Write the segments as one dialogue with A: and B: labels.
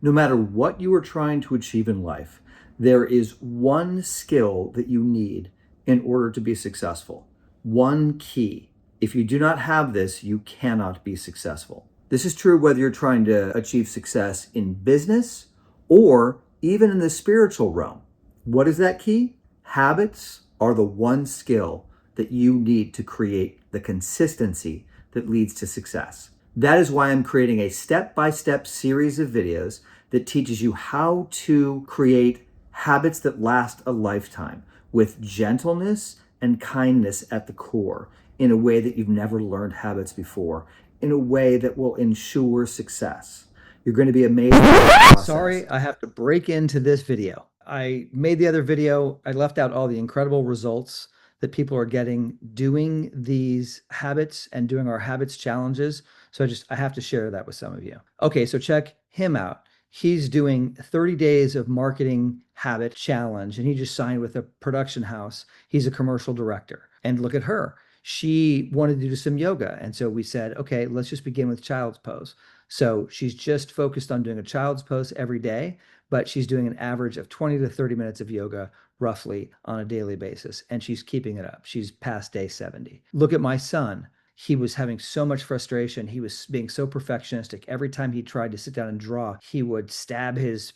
A: No matter what you are trying to achieve in life, there is one skill that you need in order to be successful. One key. If you do not have this, you cannot be successful. This is true whether you're trying to achieve success in business or even in the spiritual realm. What is that key? Habits are the one skill that you need to create the consistency that leads to success. That is why I'm creating a step-by-step series of videos that teaches you how to create habits that last a lifetime with gentleness and kindness at the core in a way that you've never learned habits before, in a way that will ensure success. You're going to be amazed at the process. Sorry, I have to break into this video. I made the other video. I left out all the incredible results that people are getting doing these habits and doing our habits challenges. So I have to share that with some of you. Okay, so check him out. He's doing 30 days of marketing habit challenge, and he just signed with a production house. He's a commercial director. And look at her. She wanted to do some yoga. And so we said, okay, let's just begin with child's pose. So she's just focused on doing a child's pose every day, but she's doing an average of 20 to 30 minutes of yoga roughly on a daily basis. And she's keeping it up. She's past day 70. Look at my son. He was having so much frustration. He was being so perfectionistic. Every time he tried to sit down and draw, he would stab his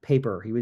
A: paper. He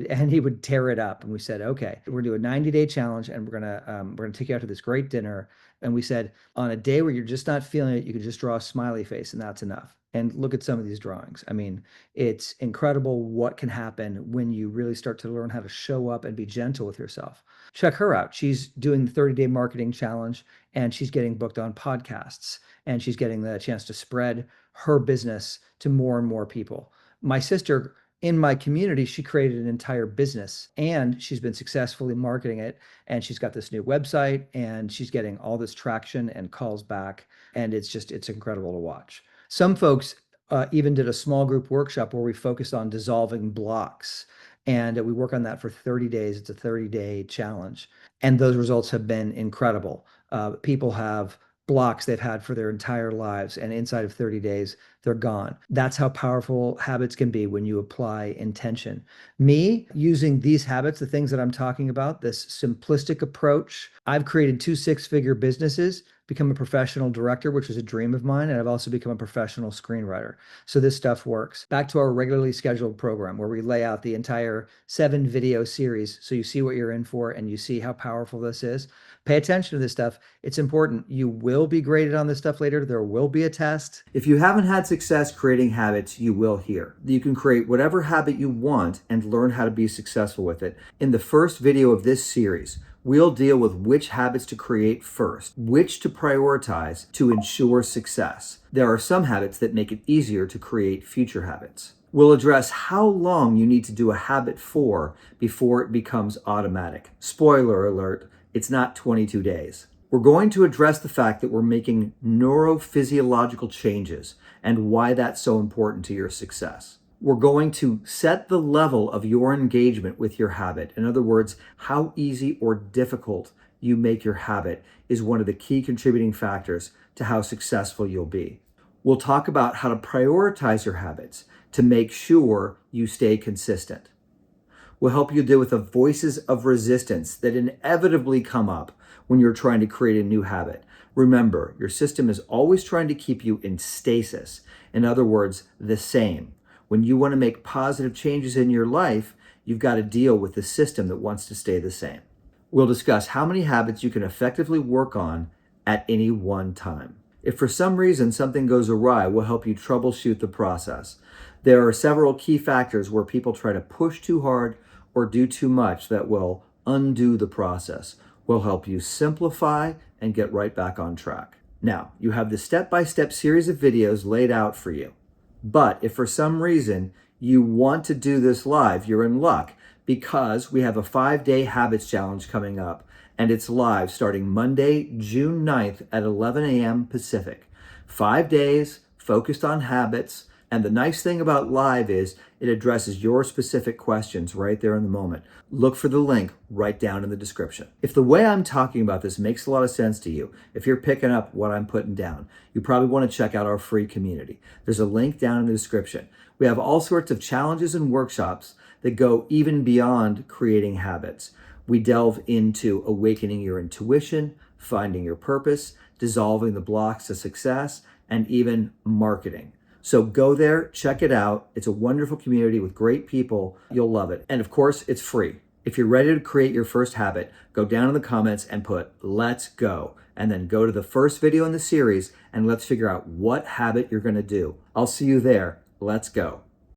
A: would tear it up. And we said, okay, we're gonna do a 90-day challenge, and we're gonna take you out to this great dinner. And we said, on a day where you're just not feeling it, you can just draw a smiley face, and that's enough. And look at some of these drawings. I mean, it's incredible what can happen when you really start to learn how to show up and be gentle with yourself. Check her out. She's doing the 30-day marketing challenge, and she's getting booked on podcasts, and she's getting the chance to spread her business to more and more people. My sister, in my community, she created an entire business, and she's been successfully marketing it. And she's got this new website, and she's getting all this traction and calls back. And it's incredible to watch. Some folks even did a small group workshop where we focused on dissolving blocks. And we work on that for 30 days. It's a 30-day challenge. And those results have been incredible. People have blocks they've had for their entire lives, and inside of 30 days, they're gone. That's how powerful habits can be when you apply intention. Me, using these habits, the things that I'm talking about, this simplistic approach, I've created 2 six-figure businesses, become a professional director, which is a dream of mine, and I've also become a professional screenwriter. So this stuff works. Back to our regularly scheduled program where we lay out the entire 7-video series so you see what you're in for and you see how powerful this is. Pay attention to this stuff. It's important. You will be graded on this stuff later. There will be a test. If you haven't had success creating habits, you will here. You can create whatever habit you want and learn how to be successful with it. In the first video of this series, we'll deal with which habits to create first, which to prioritize to ensure success. There are some habits that make it easier to create future habits. We'll address how long you need to do a habit for before it becomes automatic. Spoiler alert, it's not 22 days. We're going to address the fact that we're making neurophysiological changes and why that's so important to your success. We're going to set the level of your engagement with your habit. In other words, how easy or difficult you make your habit is one of the key contributing factors to how successful you'll be. We'll talk about how to prioritize your habits to make sure you stay consistent. We'll help you deal with the voices of resistance that inevitably come up when you're trying to create a new habit. Remember, your system is always trying to keep you in stasis. In other words, the same. When you want to make positive changes in your life, you've got to deal with the system that wants to stay the same. We'll discuss how many habits you can effectively work on at any one time. If for some reason something goes awry, we'll help you troubleshoot the process. There are several key factors where people try to push too hard or do too much that will undo the process. We'll help you simplify and get right back on track. Now, you have the step-by-step series of videos laid out for you. But if for some reason you want to do this live, you're in luck, because we have a 5-day habits challenge coming up, and it's live starting Monday, June 9th at 11 a.m. Pacific. 5 days focused on habits And the nice thing about live is it addresses your specific questions right there in the moment. Look for the link right down in the description. If the way I'm talking about this makes a lot of sense to you, if you're picking up what I'm putting down, you probably want to check out our free community. There's a link down in the description. We have all sorts of challenges and workshops that go even beyond creating habits. We delve into awakening your intuition, finding your purpose, dissolving the blocks to success, and even marketing. So go there, check it out. It's a wonderful community with great people. You'll love it. And of course, it's free. If you're ready to create your first habit, go down in the comments and put "let's go." And then go to the first video in the series and let's figure out what habit you're going to do. I'll see you there. Let's go.